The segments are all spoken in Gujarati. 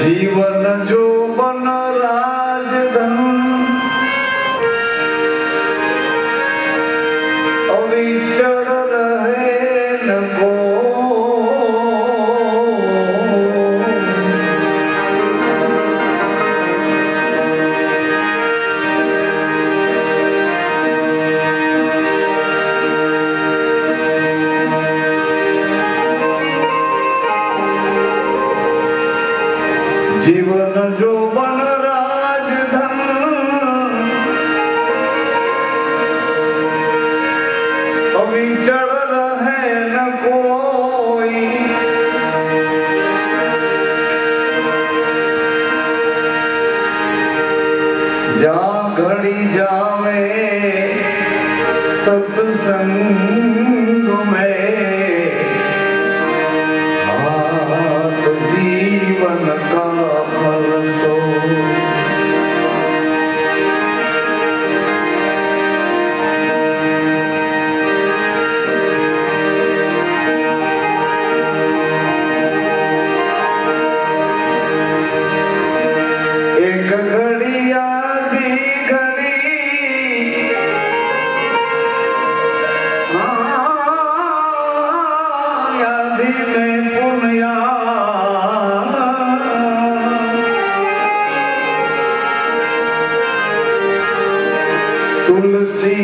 जीवन जो बन राजधन अविचल रहे न को जीवन जो बन राजधन अविचल रहे न कोई जा घड़ी जावे सत्संग में तो जीवन का फल सो एक घड़ी आधी घड़ी आधी में पुण्या तुलसी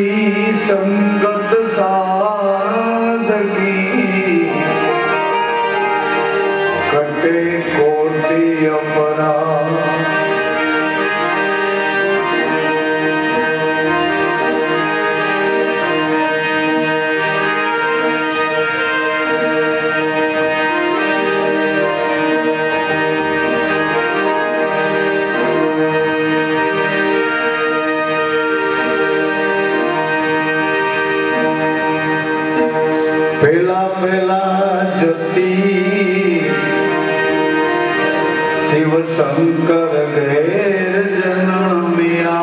संगत साधकी कटे कोटि अपराध पेला पेला जती शिव शंकर घेर जनमिया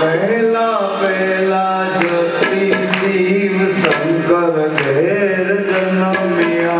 पेला पेला जती शिव शंकर घेर जनमिया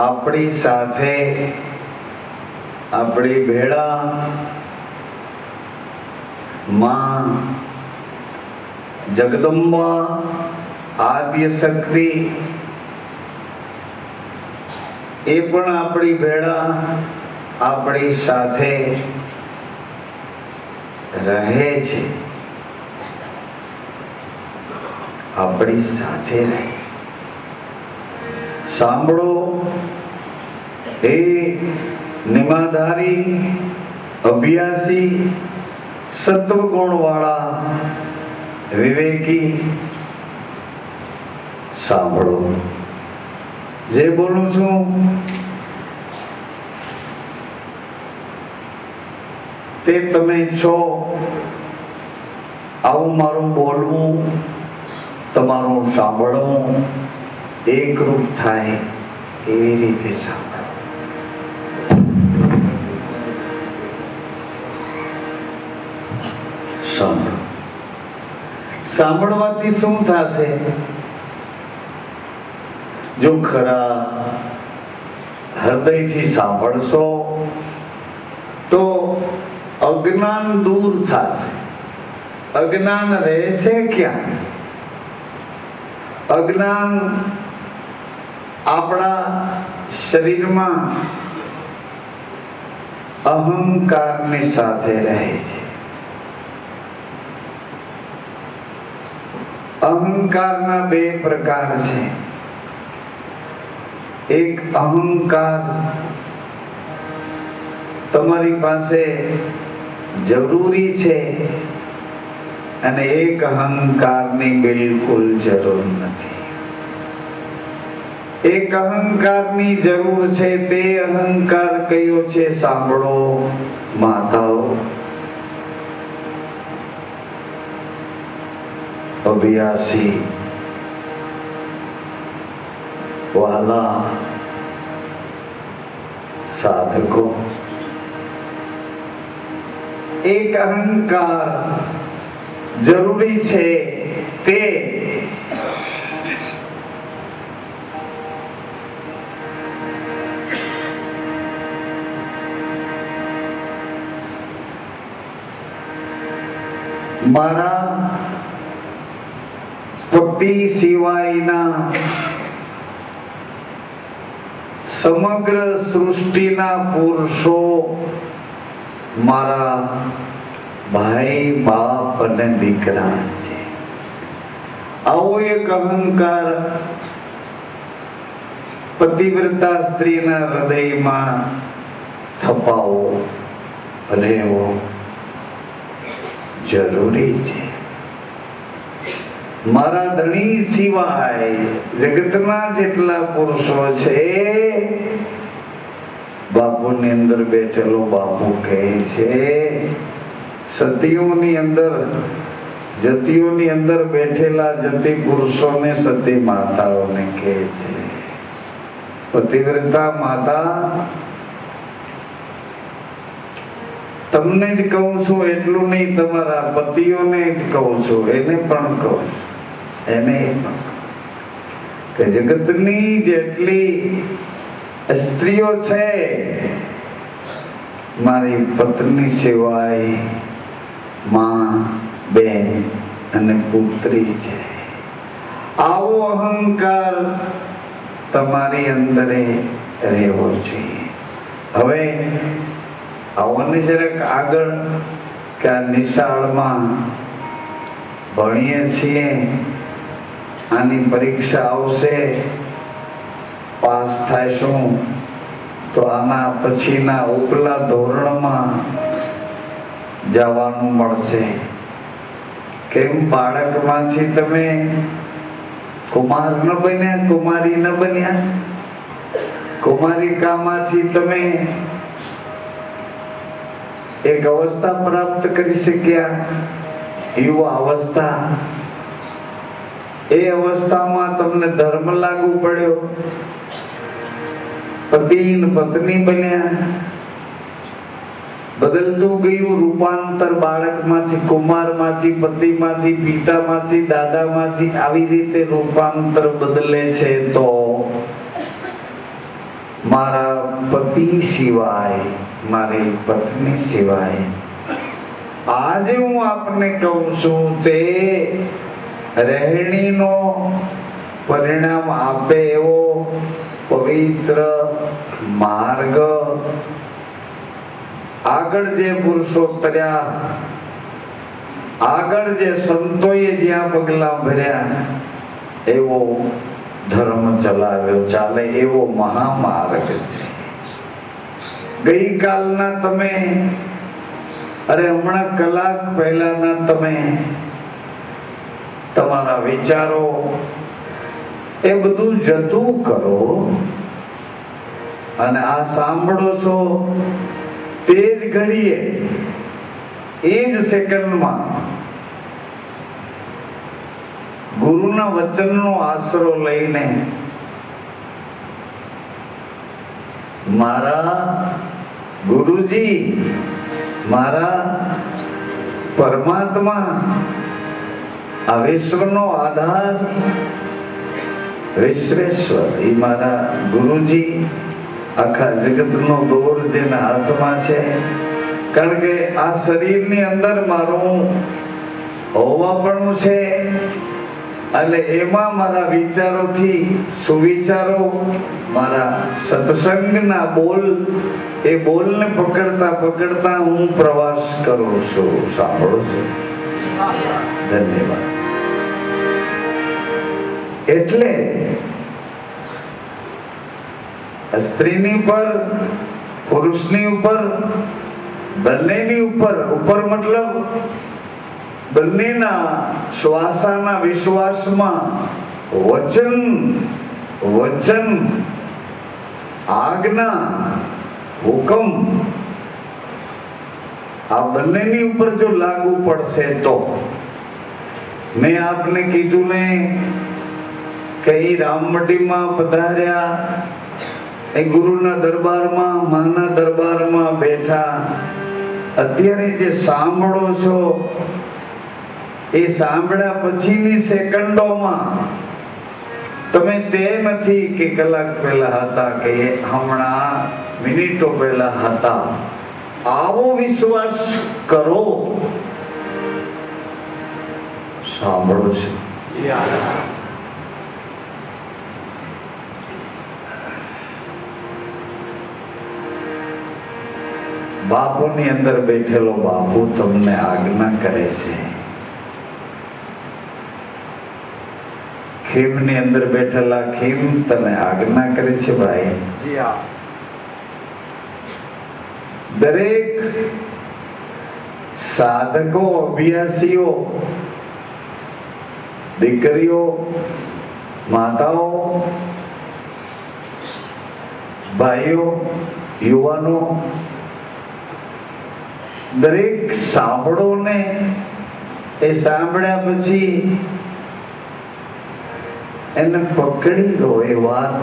આપણી સાથે આપણી ભેળા માં જગદંબા આદ્ય શક્તિ એ પણ આપણી ભેળા આપણી સાથે રહે છે, આપણી સાથે રહે. સાંભળો, એ નિમાધારી અભ્યાસી સત્વગુણ વાળા વિવેકી, સાંભળો. જે બોલું છું તે તમે છો. આવું મારું બોલવું, તમારું સાંભળવું એકરૂપ થાય એવી રીતે સાંભળો. સાંભળો. સાંભળવાથી શું થશે? જો ખરા હૃદયથી સાંભળશો તો અજ્ઞાન દૂર થશે. અજ્ઞાન રહેશે ક્યાં? અજ્ઞાન આપણા શરીરમાં અહંકારની સાથે રહે છે. અહંકારના બે પ્રકાર છે. એક અહંકાર તમારી પાસે જરૂરી છે અને એક અહંકારની બિલકુલ જરૂર નથી. એક અહંકારની જરૂર છે. તે અહંકાર કયો છે? સાંભળો માતાઓ, અભ્યાસી વાલા સાધકો, એક અહંકાર જરૂરી છે. તે મારા પતિ સિવાયના સમગ્ર સૃષ્ટિના પુરુષો મારા ભાઈ, બાપ અને દીકરા છે. આવો એક અહંકાર પતિવ્રતા સ્ત્રીના હૃદયમાં છપાવો, રહેવો જરૂરી છે. મારા ધણી સિવાય જગતના જેટલા પુરુષો છે, બાપુની અંદર બેઠેલો બાપુ કહે છે, સતીઓની અંદર જતીઓની અંદર બેઠેલા જતી પુરુષોને સતી માતાઓને કહે છે. પતિવ્રતા માતા, તમને જ કહું છું એટલું નહીં, તમારા પતિઓને જ કહું છું, એને પણ કહું છું. એને કે જગતની જેટલી સ્ત્રીઓ છે, મારી પત્ની સિવાય માં, બેન અને પુત્રી છે. આવો અહંકાર તમારી અંદર રહેવો જોઈએ. હવે આવને જરાક આગળ કે આ નિશાળમાં ભણીએ છીએ, આની પરીક્ષા આવશે, પાસ થાયશું તો આના પછીના ઉપલા ધોરણમાં જવાનું મળશે. કેમ બાળકમાંથી તમે કુમાર ન બન્યા, કુમારી ન બન્યા? કુમારિકામાંથી તમે એક અવસ્થા પ્રાપ્ત કરી શક્યા, યુવા અવસ્થા. એ અવસ્થામાં તમને ધર્મ લાગુ પડ્યો, પતિ ને પત્ની બન્યા. બદલતું ગયું રૂપાંતર, બાળકમાંથી કુમારમાંથી, પતિમાંથી, પિતામાંથી, દાદામાંથી, આવી રીતે રૂપાંતર બદલે છે. તો મારા પતિ સિવાય, મારી પત્ની સિવાય આજે હું આપને કહું છું તે રહેણીનો પરિણામ આપે એવો પવિત્ર માર્ગ આગળ જે પુરુષો તર્યા, આગળ જે સંતોએ જ્યાં પગલા ભર્યા એવો ધર્મ ચલાવ્યો ચાલે એવો મહામાર્ગ છે. ગઈકાલના તમે, અરે હમણાં કલાક પહેલાના તમે તમારા વિચારો એ બધું જતું કરો અને આ સાંભળો છો તે જ ઘડીએ, એ જ સેકન્ડમાં ગુરુના વચનનો આશરો લઈને મારા ગુરુજી, મારા પરમાત્મા, આ વિશ્વનો આધાર વિશ્વેશ્વર, એ મારા ગુરુજી, આખા જગતનો દોર જેના હાથમાં છે. કારણ કે આ શરીરની અંદર મારું હોવાપણું છે અને એમાં મારા વિચારોથી સુવિચારો, મારા સત્સંગના બોલ, એ બોલને પકડતા પકડતા હું પ્રવાસ કરું છું. સાંભળો છો? ધન્યવાદ. એટલે સ્ત્રીની પર, પુરુષની ઉપર, બંનેની ઉપર, ઉપર મતલબ બંનેના શ્વાસાના વિશ્વાસમાં વચન, વચન, આજ્ઞા, હુકમ આ બંનેની ઉપર જો લાગુ પડશે તો. મેં આપને કીધું ને કે રામમટીમાં પધાર્યા, એ ગુરુના દરબારમાં, માના દરબારમાં બેઠા. અત્યારે જે સાંભળો છો એ સાંભળ્યા પછીની સેકન્ડોમાં તમે તે નથી કે કલાક પહેલા હતા કે હમણાં મિનિટો પહેલા હતા. આવો વિશ્વાસ કરો. સાંભળો છો? બાપુની અંદર બેઠેલો બાપુ તમને આજ્ઞા કરે છે. ખીમની અંદર બેઠેલા ખીમ તને આજ્ઞા કરે છે. ભાઈ, દરેક સાધકો, અભ્યાસીઓ, દીકરીઓ, માતાઓ, ભાઈઓ, યુવાનો, દરેક સાંભળો ને. એ સાંભળ્યા પછી એને પકડી લો. એ વાત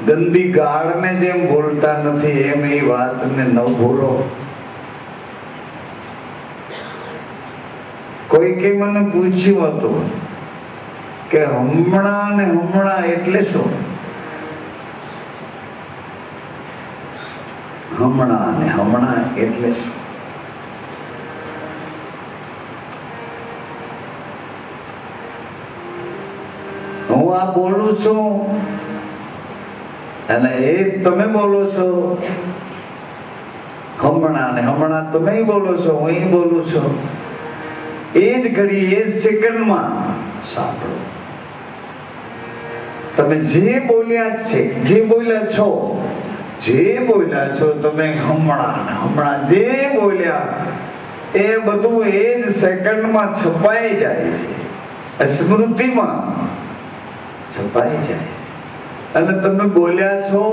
ગંદી ગાળને જેમ બોલતા નથી એમ એ વાતને ન ભૂલો. કોઈ કે મને પૂછ્યું હતું કે હમણાં ને હમણાં એટલે શું? હમણાં ને હમણાં એટલે શું? હું આ બોલું છું અને એ તમે બોલો છો. હમણાં ને હમણાં તમે બોલો છો, હું બોલું છું. એ જ ઘડી, એ જ સેકન્ડમાં સાંભળો. તમે જે બોલ્યા છે, જે બોલ્યા છો, જે બોલ્યા છો તમે હમણાં ને હમણાં જે બોલ્યા એ બધું એ જ સેકન્ડમાં છપાઈ જાય છે, સ્મૃતિમાં છપાઈ જાય છે. અને તમે બોલ્યા છો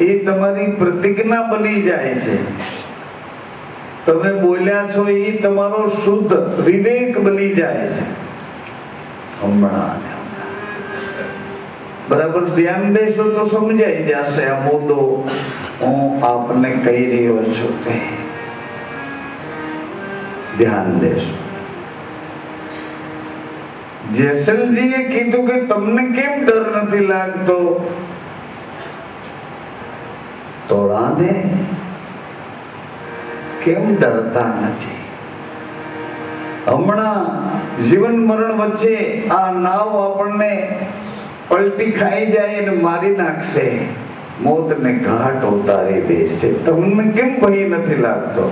એ તમારી પ્રતિજ્ઞા બની જાય છે. તમે બોલ્યા છો એ તમારો શુદ્ધ વિવેક બની જાય છે. હમણાં બરાબર ધ્યાન દેશો તો સમજાઈ જશે આ મુદ્દો હું આપને કહી રહ્યો છું તે ધ્યાન દેશો. જેસલજીએ કીધું કે તમને કેમ ડર નથી લાગતો? તોડા દે, કેમ ડરતા નથી? હમણાં જીવન મરણ વચ્ચે આ નાવ આપણને પલટી ખાઈ જાય અને મારી નાખશે, મોતને ઘાટ ઉતારી દેશે. તમને કેમ ભય નથી લાગતો?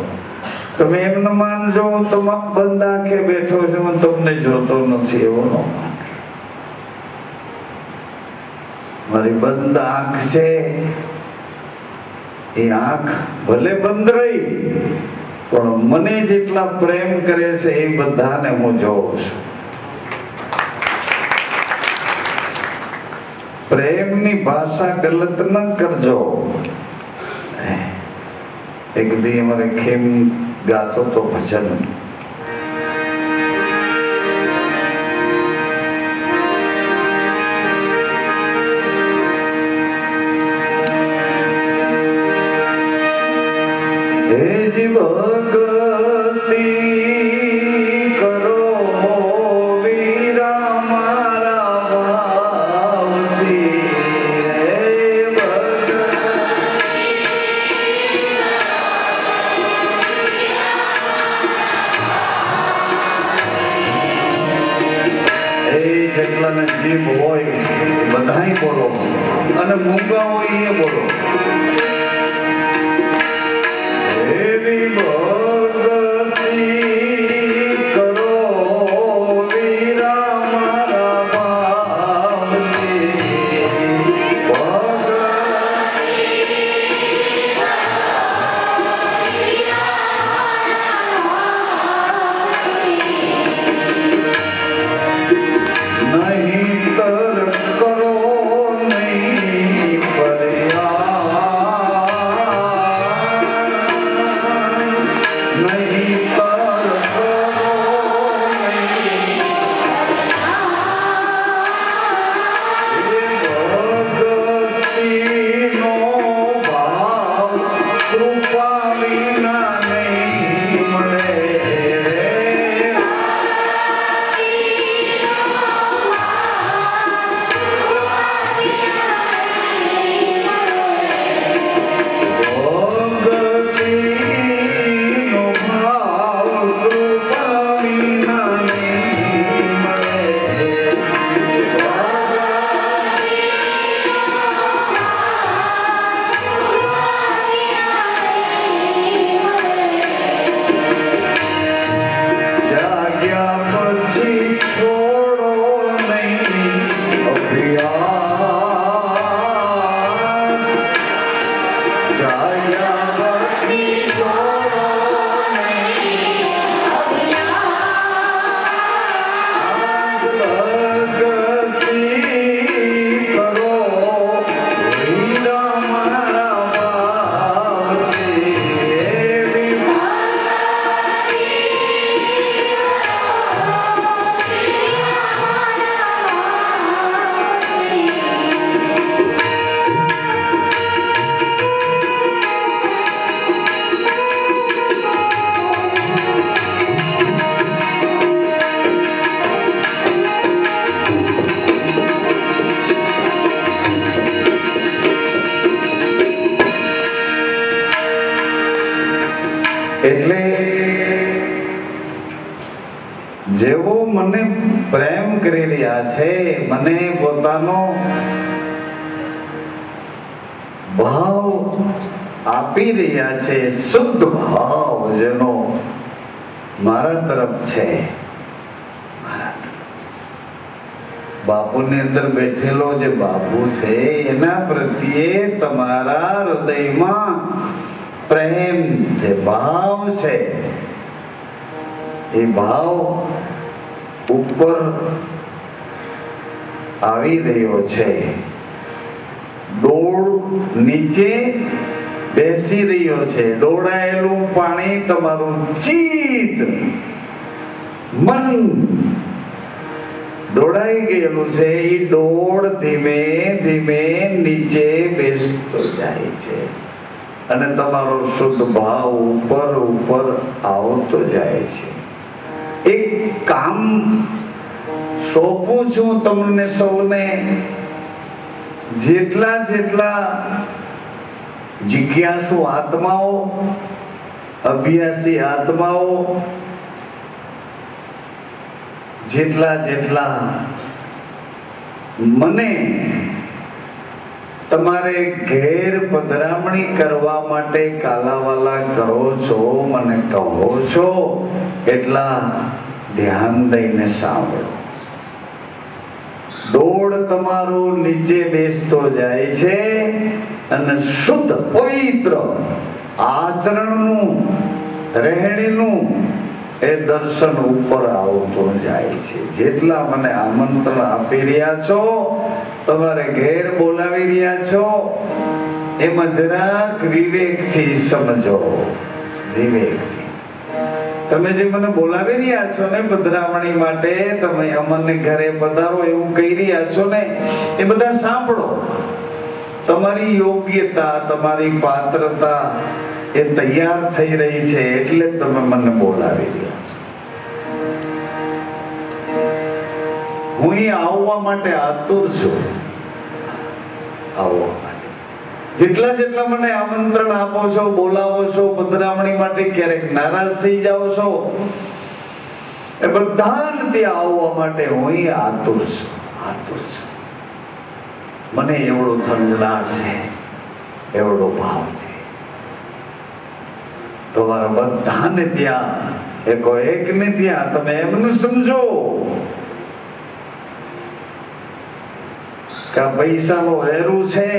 તમે એમ ન માનજો હું તમામ બંધ આંખે બેઠો છું, હું તમને જોતો નથી એવું ન માનો. મારી બંધ આંખ છે, એ આંખ ભલે બંધ રહી પણ મને જેટલા પ્રેમ કરે છે એ બધાને હું જોઉં છું. પ્રેમની ભાષા ગલત ન કરજો. એક દી અમારે ખેમ ગાતો તો ભજન, હે જીવ ગતિ કરો વીરા મારા ભાવથી. જેટલાને જીભ હોય બધાય બોલો અને મૂંગા હોય એ બોલો. એવી ભક્તિ કરો વીરા મારા ભાવથી. એટલે જેવો મને પ્રેમ કરી રહ્યા છે, મને પોતાનો ભાવ આપી રહ્યા છે, શુદ્ધ ભાવ જેનો મારા તરફ છે, બાપુની અંદર બેઠેલો જે બાપુ છે એના પ્રત્યે તમારા હૃદયમાં પ્રેમ છે, ભાવ છે. એ ભાવ ઉપર આવી રહ્યો છે, ડોળ નીચે બેસી રહ્યો છે. ડોળાયેલું પાણી તમારું ચિત્ત મન ડોળાઈ ગયેલું છે. એ ડોળ ધીમે ધીમે નીચે બેસતો જાય છે અને તમારો શુદ્ધ ભાવ ઉપર ઉપર આવતો જાય છે. એક કામ સોંપું છું તમને સૌને. જેટલા જેટલા જિજ્ઞાસુ આત્માઓ, અભ્યાસી આત્માઓ, જેટલા જેટલા મને તમારે ઘેર પધરામણી કરવા માટે કાલાવાલા કરો છો, મને કહો છો, એટલા ધ્યાન દઈને સાંભળો. દોડ તમારો નીચે બેસતો જાય છે અને શુદ્ધ પવિત્ર આચરણનું, રહેણીનું એ દર્શન ઉપર આવતો જાય છે. જેટલા મને આમંત્રણ આપી રહ્યા છો, તમારે ઘેર બોલાવી રહ્યા છો, એમાં જરાક વિવેકથી સમજો. વિવેકથી તમે જે મને બોલાવી રહ્યા છો ને પધરામણી માટે, તમે અમને ઘરે પધારો એવું કહી રહ્યા છો ને, એ બધા સાંભળો. તમારી યોગ્યતા, તમારી પાત્રતા એ તૈયાર થઈ રહી છે એટલે તમે મને બોલાવી રહ્યા છો. હું અહીં આવવા માટે આતુર છું. આવવા માટે જેટલા જેટલા મને આમંત્રણ આપો છો, બોલાવો છો પધરામણી માટે, ક્યારેક નારાજ થઈ જાઓ છો, એ બધાને ત્યાં આવવા માટે હું અહીં આતુર છું. આતુર છું. મને એવડો થનગનાટ છે, એવડો ભાવ છે. તમારા બધાને ત્યાં એકો એકને ત્યાં તમે એમને સમજો કે આ પૈસાનો હેરું છે,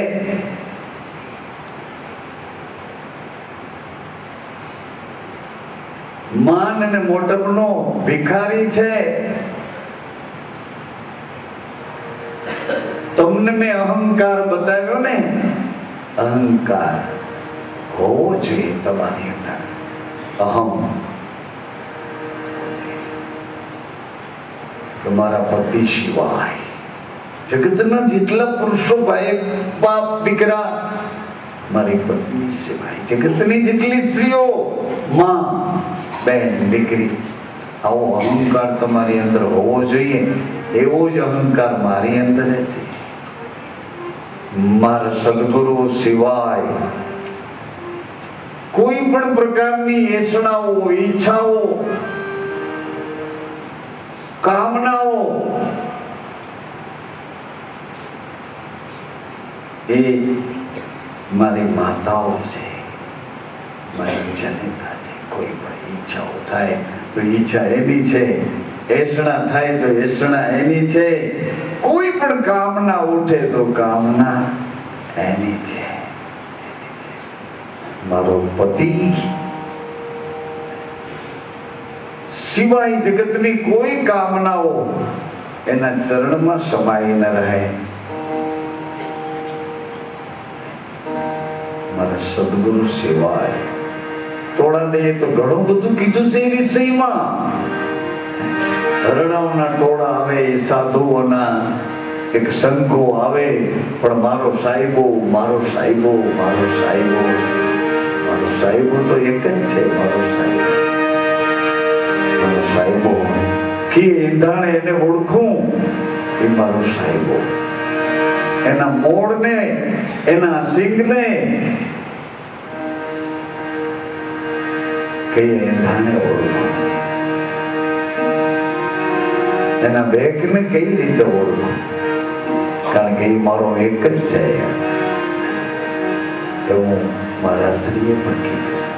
માન અને મોટપનો ભિખારી છે. તમને મેં અહંકાર બતાવ્યો ને, અહંકાર હોવો જોઈએ તમારી અંદર. અહમ તમારા પતિ સિવાય જગતના જેટલા પુરુષો, ભાઈ, બાપ, દીકરા, મારી પત્ની સિવાય જગતની જેટલી સ્ત્રીઓ, માં, બેન, દીકરી, આવો અહંકાર તમારી અંદર હોવો જોઈએ. એવો જ અહંકાર મારી અંદર છે. મારા સદગુરુ સિવાય કોઈ પણ પ્રકારની એષણાઓ, ઈચ્છાઓ, કામનાઓ એ મારી માતાઓ છે, મારી જનતા છે. કોઈ પણ ઈચ્છાઓ થાય તો ઈચ્છા એની છે, એષણા થાય તો એષણા એની છે, કોઈ પણ કામના ઉઠે તો કામના એની છે. મારો પતિ સિવાય જગતની કોઈ કામનાઓ એના ચરણમાં સમાઈ ન રહે. મારા સદગુરુ સિવાય તોડા દે તો ઘણું બધું કીધું છે એ વિષયમાં. હરણાઓના ટોળા આવે, સાધુઓના એક સંઘો આવે, પણ મારો સાહેબો, મારો સાહેબો, મારો સાહેબો, મારો સાહેબો તો એક જ છે. મારો સાહેબ, મારો સાહેબો કે એંધાણે એને ઓળખું એ મારો સાહેબો. એના મોડને, એના સિંગને કે એંધાણે ઓળખું, એના બેકને કઈ રીતે ઓળખું, કારણ કે એ મારો એક જ છે. એવું મારા શ્રીએ પણ કીધું છે.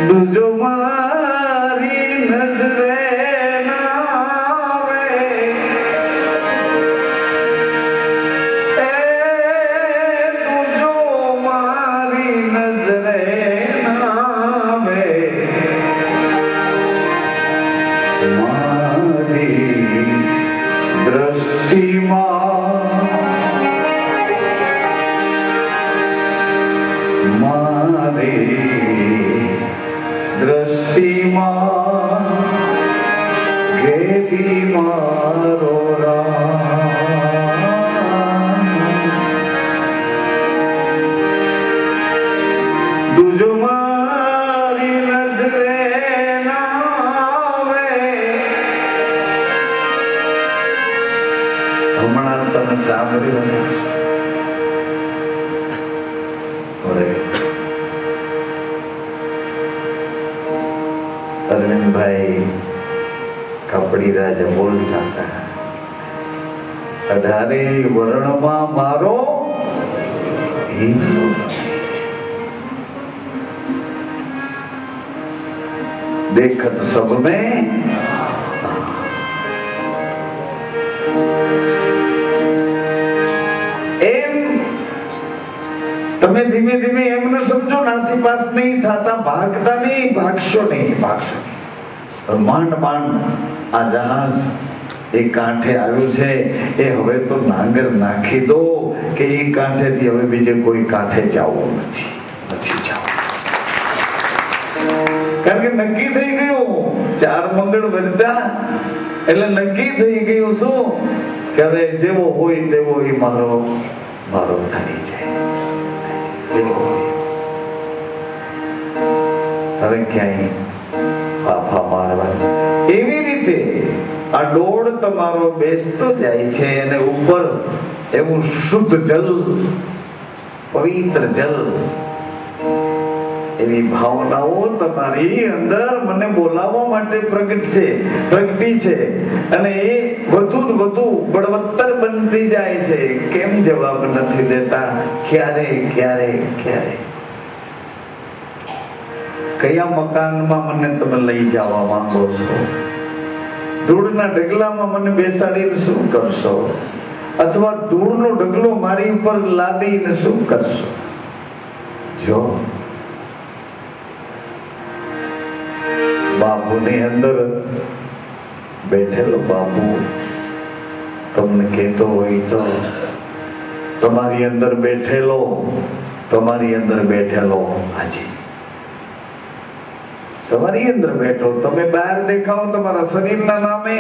દુજો મારી નજરે ના આવે, એ દુજો મારી નજરે ના આવે, મારી દ્રષ્ટિમાં भी मारो दूजो मारी नजरे नावे हमारा तन सामरी बने अरविंद भाई कपड़ी राजा बोलता था 18 वर्णमा मारो देखत सब में एम તમે ધીમે ધીમે એમ ન સમજો નાસીપાસ નહીં થતા ભાગતા નહીં ભાગશો નહીં માંડ માંડ આ જહાજ એ કાંઠે આવ્યું છે એ હવે તો નાંગર નાખી દો કે એ કાંઠેથી હવે બીજે કોઈ કાંઠે જવું નથી જવું કારણ કે નક્કી થઈ ગયું 4 મંગળ વધતા એટલે નક્કી થઈ ગયું શું કે હવે જેવો હોય તેવો એ મારો થાય છે હવે ક્યાંય પાફા મારવા એવી રીતે આ ડોળ તમારો બેસતો જાય છે અને ઉપર એવું શુદ્ધ જલ પવિત્ર જલ એવી ભાવનાઓ તમારી અંદર મને બોલાવવા માટે પ્રગટી છે અને એ વધુ ને વધુ બળવત્તર બનતી જાય છે કેમ જવાબ નથી દેતા ક્યારે કયા મકાનમાં મને તમે લઈ જવા માંગો છો ધૂળના ઢગલામાં મને બેસાડીને શું કરશો અથવા ધૂળનો ઢગલો મારી ઉપર લાદીને શું કરશો જો બાપુની અંદર બેઠેલો બાપુ તમને કહેતો હોય તો તમારી અંદર બેઠેલો આજે તમારી અંદર બેઠો તમે બહાર દેખાઓ તમારા શરીરના નામે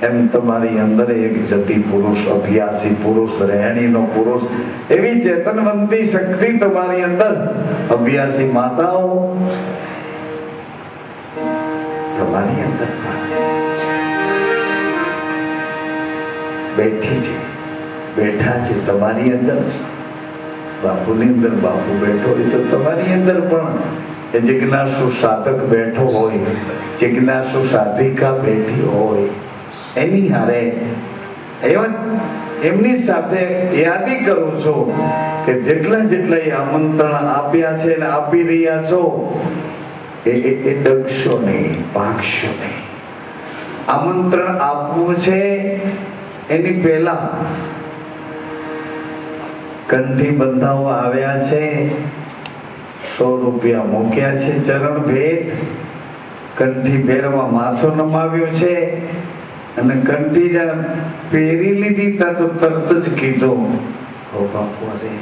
એમ તમારી અંદર એક જતી પુરુષ અભ્યાસી પુરુષ રહેણીનો પુરુષ એવી ચેતનવંતી શક્તિ તમારી અંદર અભ્યાસી માતાઓ તમારી અંદર બેઠા છે તમારી અંદર બાપુની અંદર બાપુ બેઠો હોય તો તમારી અંદર પણ એ જિજ્ઞાસુ સાધક બેઠો હોય જિજ્ઞાસુ સાધિકા બેઠી હોય એની હારે એમની સાથે યાદી કરું છું કે જેટલા આમંત્રણ આપ્યા છે અને આપી રહ્યા છો એ ડગશો નહીં ભાગશો નહીં આમંત્રણ આપવું છે એની પહેલા કંઠી બંધાવવા આવ્યા છે 100 રૂપિયા મૂક્યા છે ચરણ ભેટ કંઠી પહેરવા માથું નમાવ્યું છે અને કંઠી જ્યાં પહેરી લીધી તા તો તરત જ કીધું ઓ બાપુ અરે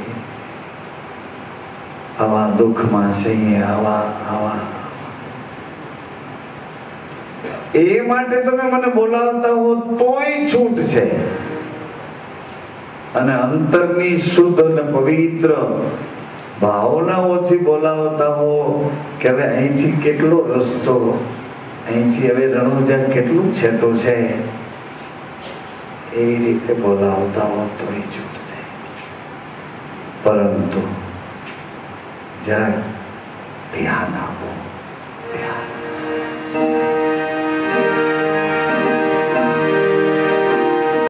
આવા દુઃખમાં છે આવા એ માટે તમે મને બોલાવતા હો તોય છૂટ છે અને અંતરની શુદ્ધ અને પવિત્ર ભાવનાઓથી બોલાવતા હો કે હવે અહીંથી કેટલો રસ્તો અહીંથી હવે રણુજા કેટલું છેટું છે એવી રીતે બોલાવતા હો તોય છૂટ છે પરંતુ જરા ધ્યાન આપો ધ્યાન